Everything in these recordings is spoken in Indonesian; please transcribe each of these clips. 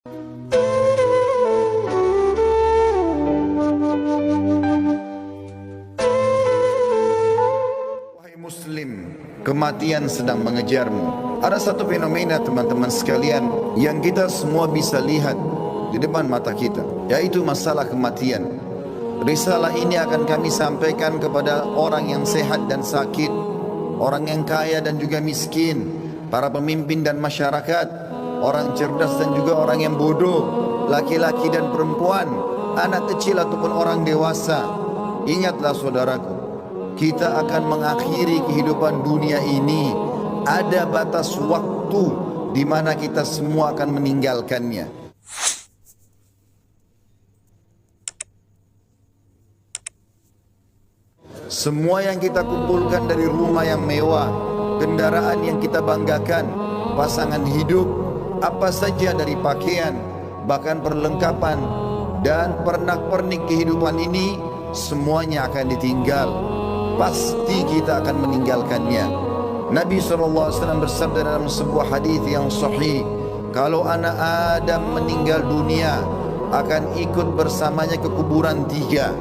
Wahai Muslim, kematian sedang mengejarmu. Ada satu fenomena teman-teman sekalian yang kita semua bisa lihat di depan mata kita, yaitu masalah kematian. Risalah ini akan kami sampaikan kepada orang yang sehat dan sakit, orang yang kaya dan juga miskin, para pemimpin dan masyarakat, orang cerdas dan juga orang yang bodoh, laki-laki dan perempuan, anak kecil ataupun orang dewasa. Ingatlah saudaraku, kita akan mengakhiri kehidupan dunia ini. Ada batas waktu di mana kita semua akan meninggalkannya. Semua yang kita kumpulkan dari rumah yang mewah, kendaraan yang kita banggakan, pasangan hidup, apa saja dari pakaian, bahkan perlengkapan dan pernak-pernik kehidupan ini, semuanya akan ditinggal. Pasti kita akan meninggalkannya. Nabi SAW bersabda dalam sebuah hadis yang sahih, kalau anak Adam meninggal dunia, akan ikut bersamanya ke kuburan tiga: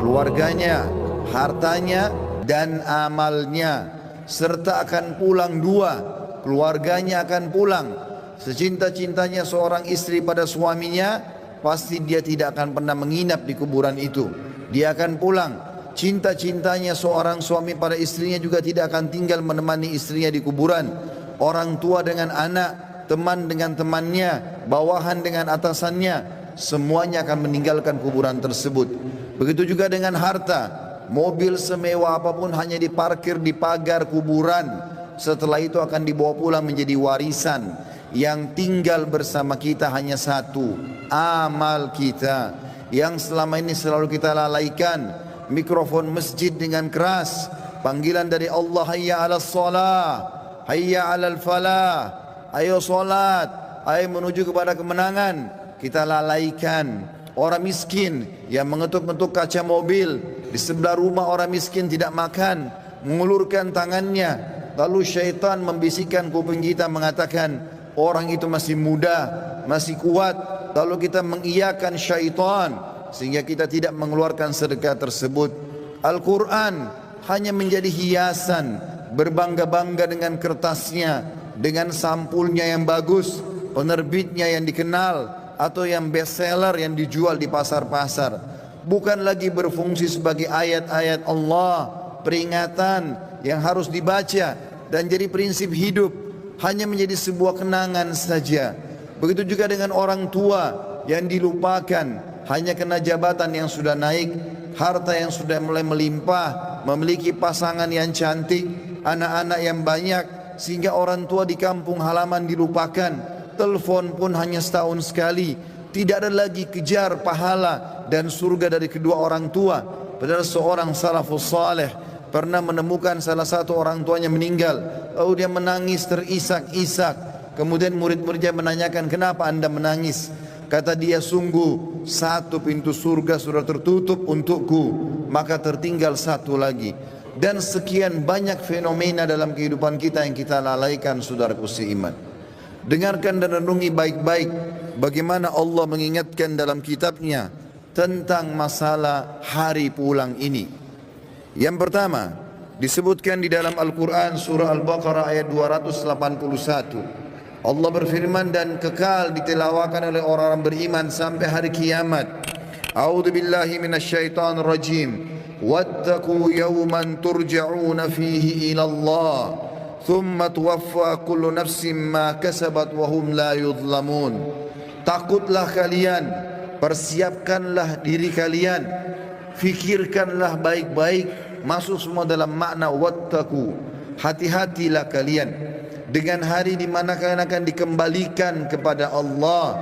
keluarganya, hartanya, dan amalnya. Serta akan pulang dua, keluarganya akan pulang. Secinta-cintanya seorang istri pada suaminya, pasti dia tidak akan pernah menginap di kuburan itu. Dia akan pulang. Cinta-cintanya seorang suami pada istrinya juga tidak akan tinggal menemani istrinya di kuburan. Orang tua dengan anak, teman dengan temannya, bawahan dengan atasannya, semuanya akan meninggalkan kuburan tersebut. Begitu juga dengan harta. Mobil semewah apapun hanya diparkir di pagar kuburan. Setelah itu akan dibawa pulang menjadi warisan. Yang tinggal bersama kita hanya satu, amal kita, yang selama ini selalu kita lalaikan. Mikrofon masjid dengan keras, panggilan dari Allah, hayya 'alas shalah, hayya 'alal falah, ayo salat, ayo menuju kepada kemenangan, kita lalaikan. Orang miskin yang mengetuk-ngetuk kaca mobil di sebelah rumah orang miskin tidak makan, mengulurkan tangannya, lalu syaitan membisikkan kuping kita mengatakan orang itu masih muda, masih kuat, lalu kita mengiyakan syaitan sehingga kita tidak mengeluarkan sedekah tersebut. Al-Quran hanya menjadi hiasan, berbangga-bangga dengan kertasnya, dengan sampulnya yang bagus, penerbitnya yang dikenal, atau yang bestseller yang dijual di pasar-pasar. Bukan lagi berfungsi sebagai ayat-ayat Allah, peringatan yang harus dibaca dan jadi prinsip hidup, hanya menjadi sebuah kenangan saja. Begitu juga dengan orang tua yang dilupakan, hanya kena jabatan yang sudah naik, harta yang sudah mulai melimpah, memiliki pasangan yang cantik, anak-anak yang banyak, sehingga orang tua di kampung halaman dilupakan. Telepon pun hanya setahun sekali. Tidak ada lagi kejar pahala dan surga dari kedua orang tua. Padahal seorang salafus saleh pernah menemukan salah satu orang tuanya meninggal, lalu dia menangis terisak-isak. Kemudian murid-muridnya menanyakan, kenapa anda menangis? Kata dia, sungguh satu pintu surga sudah tertutup untukku, maka tertinggal satu lagi. Dan sekian banyak fenomena dalam kehidupan kita yang kita lalaikan, saudaraku seiman. Dengarkan dan renungi baik-baik bagaimana Allah mengingatkan dalam kitabnya tentang masalah hari pulang ini. Yang pertama, disebutkan di dalam Al-Quran surah Al-Baqarah ayat 281. Allah berfirman dan kekal ditilawakan oleh orang-orang beriman sampai hari kiamat. A'udzu billahi minasyaitonir rajim. Wattaqu yawman turja'una fihi ila Allah. Thumma tuwaffa kullu nafsin ma kasabat wa hum la yudhlamun. Takutlah kalian, persiapkanlah diri kalian, fikirkanlah baik-baik, masuk semua dalam makna wattaqu. Hati-hatilah kalian dengan hari di mana kalian akan dikembalikan kepada Allah.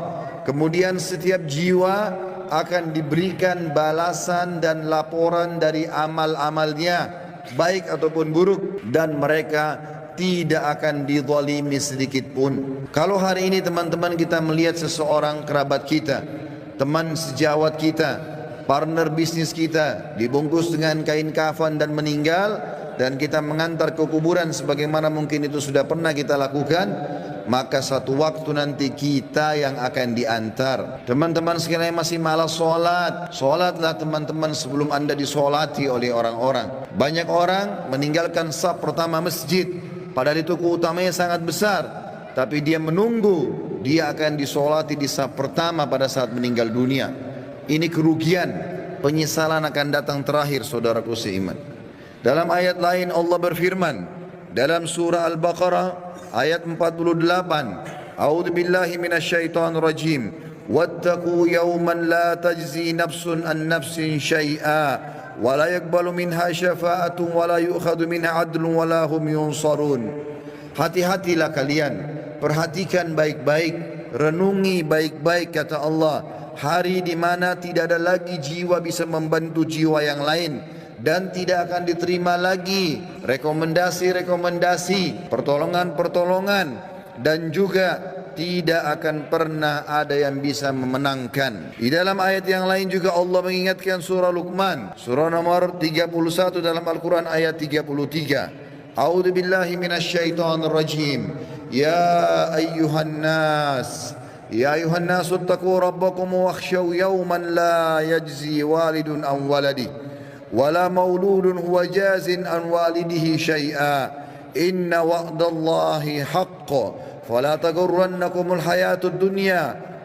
Kemudian setiap jiwa akan diberikan balasan dan laporan dari amal-amalnya, baik ataupun buruk, dan mereka tidak akan dizalimi sedikit pun. Kalau hari ini teman-teman kita melihat seseorang kerabat kita, teman sejawat kita, partner bisnis kita dibungkus dengan kain kafan dan meninggal, dan kita mengantar ke kuburan sebagaimana mungkin itu sudah pernah kita lakukan, maka satu waktu nanti kita yang akan diantar. Teman-teman sekalian masih malas sholat, sholatlah teman-teman sebelum anda disolati oleh orang-orang. Banyak orang meninggalkan saf pertama masjid, padahal itu keutamanya sangat besar, tapi dia menunggu dia akan disolati di saf pertama pada saat meninggal dunia. Ini kerugian, penyesalan akan datang terakhir, saudaraku seiman. Dalam ayat lain Allah berfirman dalam surah Al-Baqarah ayat 48, A'udzu billahi minasyaitonir rajim. Wattaqu yawman la tajzi nafsun an nafsin syai'a wa la yaqbalu minha syafa'atun wa la yu'khadhu minha 'adlun wa la hum yunsarun. Hati-hatilah kalian, perhatikan baik-baik, renungi baik-baik kata Allah, hari di mana tidak ada lagi jiwa bisa membantu jiwa yang lain, dan tidak akan diterima lagi rekomendasi-rekomendasi, pertolongan-pertolongan, dan juga tidak akan pernah ada yang bisa memenangkan. Di dalam ayat yang lain juga Allah mengingatkan surah Luqman, surah nomor 31 dalam Al-Quran ayat 33. A'udzu billahi minasyaitonir rajim. Ya ayyuhan nas, ya ayyuhan nas ittaqu rabbakum wakhshaw yawman la yajzi walidun an waladihi ولا مولود هو جاز عن والده شيئا إن وعد الله حق فلا تغرنكم الحياة الدنيا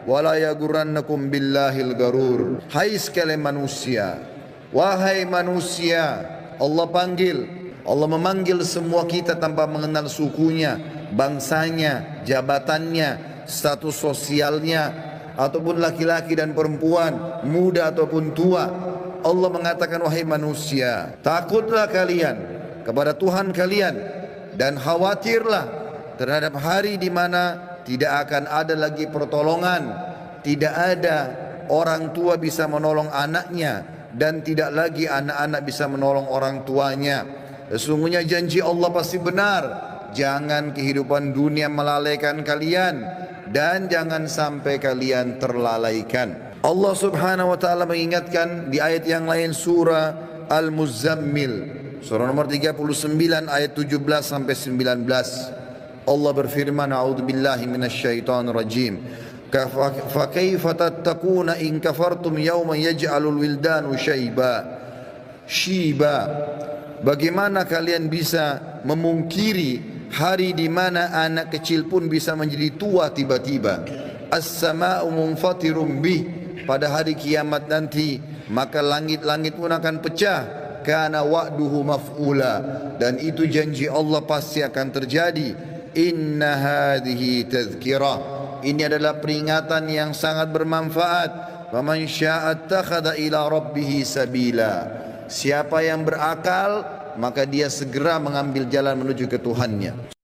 ولا يغرنكم بالله الغرور. Hai sekalian manusia, wahai manusia, Allah panggil, Allah memanggil semua kita tanpa mengenal sukunya, bangsanya, jabatannya, status sosialnya, ataupun laki-laki dan perempuan, muda ataupun tua. Allah mengatakan, wahai manusia, takutlah kalian kepada Tuhan kalian dan khawatirlah terhadap hari di mana tidak akan ada lagi pertolongan, tidak ada orang tua bisa menolong anaknya, dan tidak lagi anak-anak bisa menolong orang tuanya. Sesungguhnya janji Allah pasti benar. Jangan kehidupan dunia melalaikan kalian, dan jangan sampai kalian terlalaikan. Allah subhanahu wa ta'ala mengingatkan di ayat yang lain surah Al-Muzammil, surah nomor 39 ayat 17 sampai 19. Allah berfirman, A'udzu billahi minasyaitonir rajim. Fa kaifa tattaquna in kafartum yawman yaj'alul wildanu shiba. Bagaimana kalian bisa memungkiri hari di mana anak kecil pun bisa menjadi tua tiba-tiba. As-sama'u munfatirun bih. Pada hari kiamat nanti maka langit-langit pun akan pecah. Kana wa'duhu maf'ula, dan itu janji Allah pasti akan terjadi. Inna hadhihi tadhkirah, ini adalah peringatan yang sangat bermanfaat. Faman syaa'a attakhadha ila rabbih sabila, siapa yang berakal maka dia segera mengambil jalan menuju ke Tuhannya.